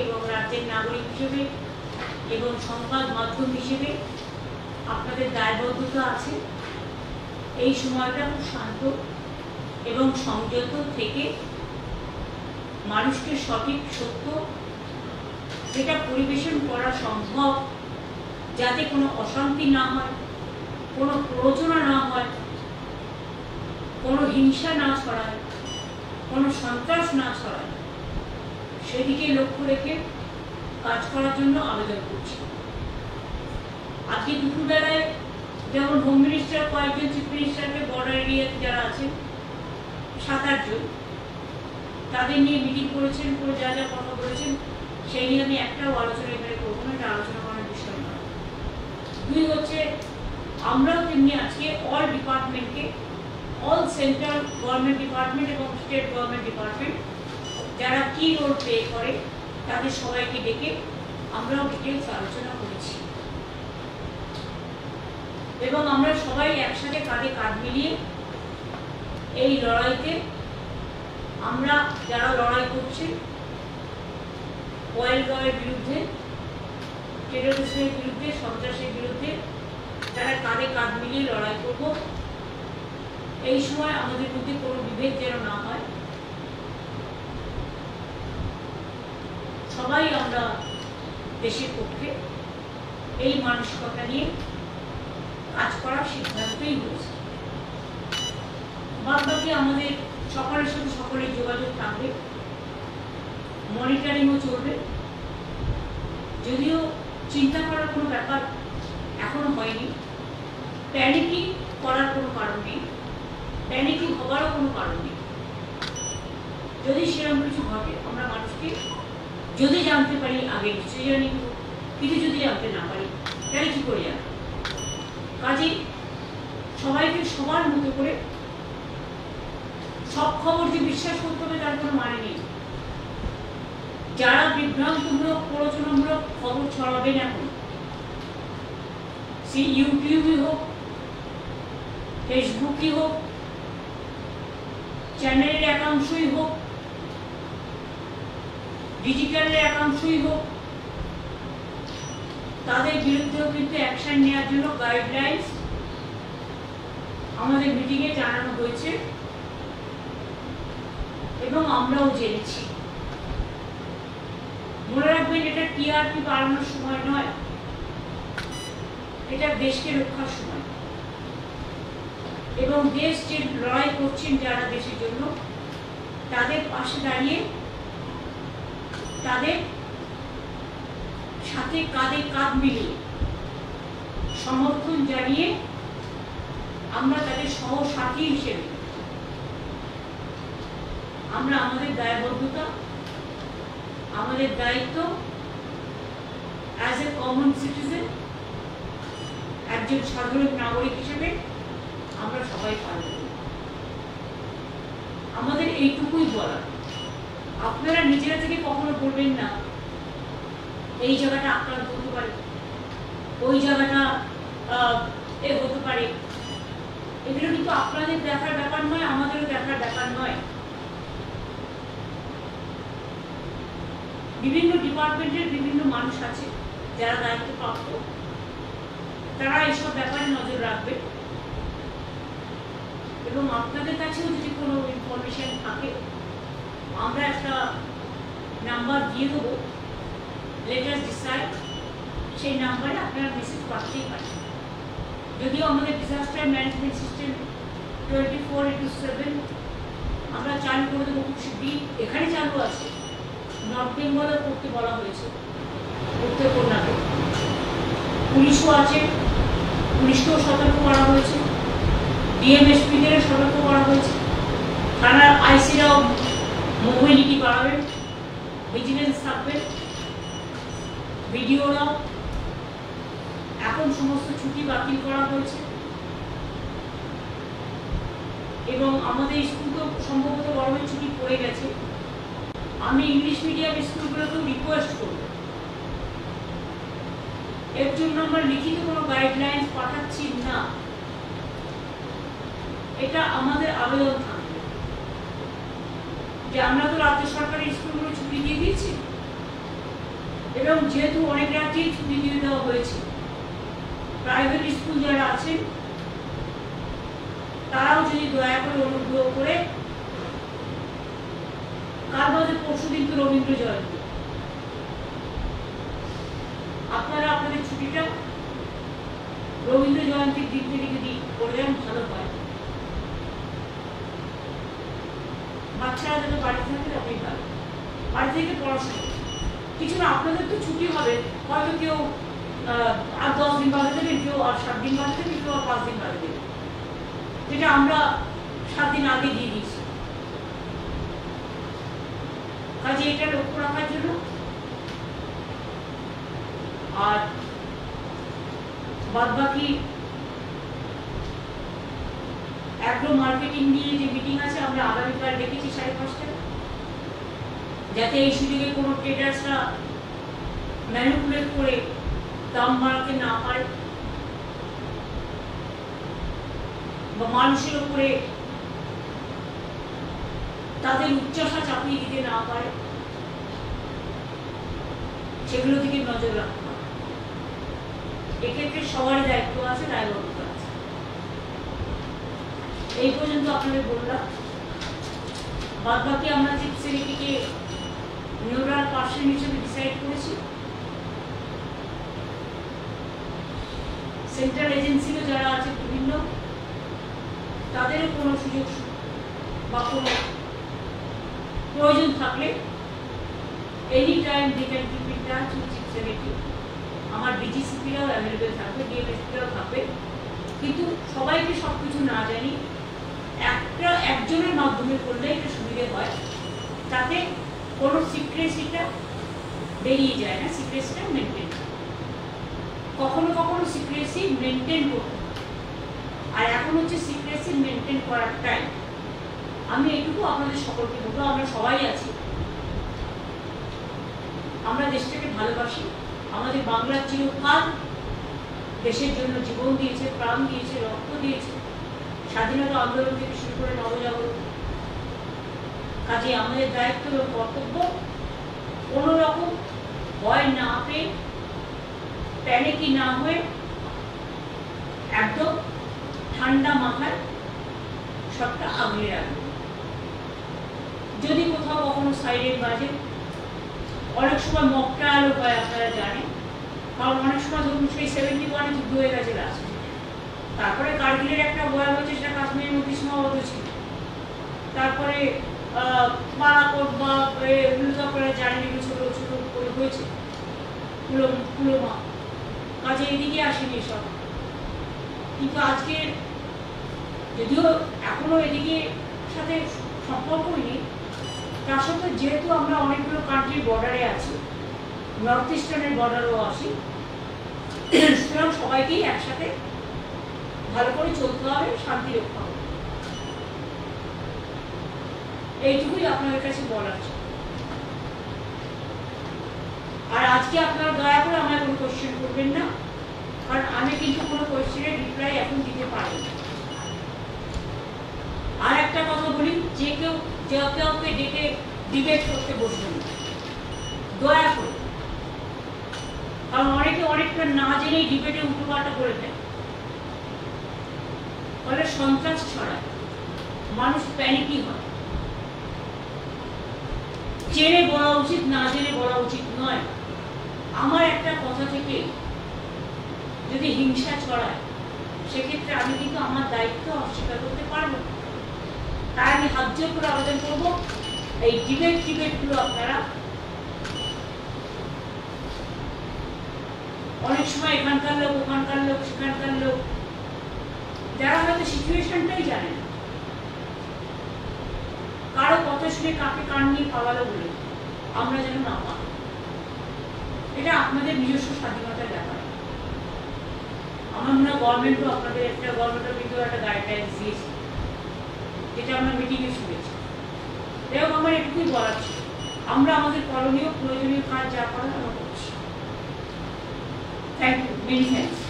এবং রাজ্যের নাগরিক হিসেবে এবং সংবাদ মাধ্যম হিসেবে আপনাদের দায়বদ্ধতা আছে এই সময়টা খুব শান্ত এবং সংযত থেকে মানুষকে সঠিক সত্য যেটা পরিবেশন করা সম্ভব, যাতে কোনো অশান্তি না হয়, কোনো প্ররোচনা না হয়, কোনো হিংসা না ছড়ায়, কোনো সন্ত্রাস না ছড়ায়, সেদিকে লক্ষ্য রেখে কাজ করার জন্য আবেদন করছি। আজকে দুপুরবেলায় যেমন হোম মিনিস্টার কয়েকজন চিফ মিনিস্টারকে বর্ডার এরিয়াতে যারা আছেন 7-8 জন তাদের নিয়ে মিটিং করেছেন, করে যা যা কথা বলেছেন সেই নিয়ে আমি একটাও আলোচনা এখানে করবো না, এটা আলোচনা করার বিষয় নয়। 2 হচ্ছে আমরাও তেমনি আজকে অল ডিপার্টমেন্টকে, অল সেন্ট্রাল গভর্নমেন্ট ডিপার্টমেন্ট এবং স্টেট গভর্নমেন্ট ডিপার্টমেন্ট যারা কি রোল প্লে করে তাদের সবাইকে ডেকে আমরাও ডিটেলস আলোচনা করেছি এবং আমরা সবাই একসাথে কাঁধে কাঁধ মিলিয়ে এই লড়াইতে আমরা যারা লড়াই করছি ওয়েলগাঁওয়ের বিরুদ্ধে, টেররিজমের বিরুদ্ধে, সন্ত্রাসের বিরুদ্ধে তারা কাঁধে কাঁধ মিলিয়ে লড়াই করব। এই সময় আমাদের মধ্যে কোনো বিভেদ যেন না হয়, সবাই আমরা দেশের পক্ষে এই মানসিকতা নিয়ে কাজ করার সিদ্ধান্তই হয়েছে। বাদবাকি আমাদের সকলের সাথে সকলের যোগাযোগ থাকবে, মনিটরিংও চলবে। যদিও চিন্তা করার কোনো ব্যাপার এখনো হয়নি, প্যানিকিং করার কোনো কারণ নেই, প্যানিকিং হওয়ারও কোনো কারণ নেই। যদি সেরকম কিছু ঘটে আমরা মানুষকে যদি জানতে পারি আগে নিশ্চয়ই জানি, কিছু যদি জানতে না পারি তাহলে কি করে জানবো? কাজে সবাইকে সবার মতো করে সব খবর যে বিশ্বাস করতে হবে তার কোনো মানে নেই। যারা বিভ্রান্তমূলক, প্ররোচনামূলক খবর ছড়াবেন এখন, সে ইউটিউবই হোক, ফেসবুকই হোক, চ্যানেলের একাংশই হোক, ডিজিটালের একাংশই হোক, তাদের বিরুদ্ধেও কিন্তু অ্যাকশন নেওয়ার জন্য গাইডলাইন্স আমাদের মিটিংয়ে জানানো হয়েছে এবং আমরাও জেনেছি। মনে রাখবেন, এটা টিআরপি বাড়ানোর সময় নয়, এটা দেশকে রক্ষার সময় এবং দেশ যে লড়াই করছেন যারা দেশের জন্য তাদের পাশে দাঁড়িয়ে তাদের সাথে কাঁধে কাঁধ মিলিয়ে সমর্থন জানিয়ে আমরা তাদের সহসাথী হিসেবে আমরা আমাদের দায়বদ্ধতা, আমাদের দায়িত্ব অ্যাজ এ কমন সিটিজেন, একজন সাধারণ নাগরিক হিসেবে আমরা সবাই পালন করি। আমাদের এইটুকুই বলা, আপনারা নিজেরা থেকে কখনো বলবেন না এই জায়গাটা আক্রান্ত হতে পারে, ওই জায়গাটা হতে পারে। এগুলো কিন্তু আপনাদের দেখার ব্যাপার নয়, আমাদেরও দেখার ব্যাপার নয়। বিভিন্ন ডিপার্টমেন্টের বিভিন্ন মানুষ আছে যারা দায়িত্বপ্রাপ্ত, তারা এসব ব্যাপারে নজর রাখবে এবং আপনাদের কাছেও যদি কোনো ইনফরমেশন থাকে আমরা একটা নাম্বার দিয়ে দেবো, লেটার ডিসাইড, সেই নাম্বারে আপনারা মেসেজ পাঠাতেই পারেন। যদিও আমাদের ডিজাস্টার ম্যানেজমেন্ট সিস্টেম 24/7 আমরা চালু করে দেবো খুব শীঘ্রই। এখানে চালু আছে, নর্থ বেঙ্গলও করতে বলা হয়েছে, উত্তরকন্যাকে। পুলিশও আছে, পুলিশকেও সতর্ক করা হয়েছে, ডিএমএসপিদেরও সতর্ক করা হয়েছে, থানার আইসিরাও মোবিলিটি বাড়াবেন, ভিজিলেন্স থাকবেন, ভিডিওরাও। এখন সমস্ত ছুটি বাতিল করা হয়েছে এবং আমাদের স্কুল তো সম্ভবত গরমের ছুটি পড়ে গেছে। আমি ইংলিশ মিডিয়াম স্কুলগুলোকেও রিকোয়েস্ট করব, এর জন্য আমরা লিখিত কোনো গাইডলাইন্স পাঠাচ্ছি না, এটা আমাদের আবেদন থাকবে যে আমরা তো রাজ্য সরকারের স্কুলগুলো ছুটি দিয়ে দিয়েছি, এবং যেহেতু অনেক রাজ্যেই ছুটি দিয়ে দেওয়া হয়েছে, প্রাইভেট স্কুল যারা আছেন তারাও যদি দয়া করে অনুগ্রহ করে, কাল বাদে পরশু দিন তো রবীন্দ্র জয়ন্তী, আপনারা আপনাদের ছুটিটা রবীন্দ্র জয়ন্তীর দিন থেকে যদি করে দেন ভালো হয়। বাচ্চারা যাতে বাড়ি থাকে ততই ভালো, বাড়ি থেকে পড়াশোনা কিছু না। আপনাদের তো ছুটি হবে, হয়তো কেউ আর 10 দিন বাদে দেবেন, কেউ আর 7 দিন বাদে দেবেন, কেউ আর 5 দিন বাদে দেবেন, যেটা আমরা 7 দিন আগে দিয়ে দিয়েছি। কাজে এটা লক্ষ্য রাখার জন্য। আর বাদ বাকি অ্যাগ্রো মার্কেটিং নিয়ে যে মিটিং আছে আমরা আগামীকাল ডেকেছি 5:30টায়, যাতে এই সুযোগে কোনো ট্রেডার্সরা ম্যানিপুলেট করে দাম বাড়াতে না পারে বা মানুষের উপরে তাদের উচ্চাসা চাপিয়ে দিতে না পারে, সেগুলো থেকে নজর রাখতে হবে। এক্ষেত্রে সবারই দায়িত্ব আছে, দায়বদ্ধতা আছে। এই পর্যন্ত আপনাদের বললাম। বাদ বাকি আমরা চিপসের এটিকে নিউরাল পার্সন হিসেবে ডিসাইড করেছি। সেন্ট্রাল এজেন্সিরও যারা আছে বিভিন্ন, তাদেরও কোনো সুযোগ বা কোনো প্রয়োজন থাকলে any time they can keep in touch with চিপসের এটি। আমার ডিজিসিপিরাও অ্যাভেলেবেল থাকবে, ডিএমএসপিরাও থাকবে, কিন্তু সবাইকে সব কিছু না জানি একজনের মাধ্যমে করলে এটা সুবিধে হয়, তাতে কোনো সিক্রেসিটা বেরিয়ে যায় না, সিক্রেসিটা মেনটেন। কখনো কখনো সিক্রেসি মেনটেন করতে হয়, আর এখন হচ্ছে সিক্রেসি মেনটেন করার টাইম। আমি এটুকু আপনাদের সকলকে বলবো, আমরা সবাই আছি, আমরা দেশটাকে ভালোবাসি। আমাদের বাংলার চিরকাল দেশের জন্য জীবন দিয়েছে, প্রাণ দিয়েছে, রক্ত দিয়েছে, স্বাধীনতা আন্দোলন থেকে শুরু করে নবজাগরণ। কাজে আমাদের দায়িত্ব এবং কর্তব্য কোনো রকম ভয় না পেয়ে, প্যানিকি না হয়ে, একদম ঠান্ডা মাথায় সবটা আগলে রাখবে। যদি কোথাও কখনো সাইরেন বাজে, অনেক সময় মক ট্রায়ালও হয়, আপনারা জানেন, কারণ অনেক সময় ধরুন সেই 71-এ যুদ্ধ হয়ে গেছে লাস্ট, তারপরে কার্গিলের একটা বয়া হয়েছে, সেটা কাশ্মীরের মধ্যে সীমাবদ্ধ ছিল, তারপরে বালাকোট বা আপনারা জানেন এগুলো ছোট ছোট করে হয়েছে, পুলওয়ামা। কাজে এদিকে আসেনি সব, কিন্তু আজকে যদিও এখনো এদিকে সাথে সম্পর্কই নেই, তার সত্ত্বেও যেহেতু আমরা অনেকগুলো কান্ট্রির বর্ডারে আছি, নর্থ ইস্টার্নের বর্ডারও আছি, সুতরাং সবাইকেই একসাথে ভালো করে চলতে হবে, শান্তি রক্ষা হবে। এইটুকুই আপনাদের কাছে বলার। আর আজকে আপনারা দয়া করে আমায় কোনো কোয়েশ্চেন করবেন না, কারণ আমি কিন্তু কোনো কোয়েশ্চেনের রিপ্লাই এখন দিতে পারি না। আর একটা কথা বলি, যে কেউ কাউকে ডেকে ডিবেট করতে বসবেন না, দয়া করে, কারণ অনেকে অনেকটা না জেনেই ডিবেটে উল্টোপাল্টা করে দেয়, ফলে সন্ত্রাস ছড়ায়, মানুষ প্যানিকি হয়। জেনে বলা উচিত, না জেনে বলা উচিত নয়। আমার একটা কথা থেকে যদি হিংসা ছড়ায়, সেক্ষেত্রে আমি কিন্তু আমার দায়িত্ব অস্বীকার করতে পারবো। তাই আমি হাত জোর করে আবেদন করবো, এই ডিবেটগুলো আপনারা অনেক সময় এখানকার লোক, ওখানকার লোক, সেখানকার লোক, যারা হয়তো সিচুয়েশনটাই জানে না, কারো কথা শুনে কাকে কান নিয়ে পাওয়ালো বলে আমরা যেন না পাই। এটা আপনাদের নিজস্ব স্বাধীনতার ব্যাপার। আমার মনে হয় গভর্নমেন্টও আপনাদের গভর্নমেন্টের ভিতরে একটা গাইডলাইন্স দিয়েছে, যেটা আমরা মিটিংয়ে শুনেছি। এবং আমার এটুকুই বলার ছিল, আমরা আমাদের করণীয় প্রয়োজনীয় কাজ যা করার আমরা করছি। Thank you, many thanks.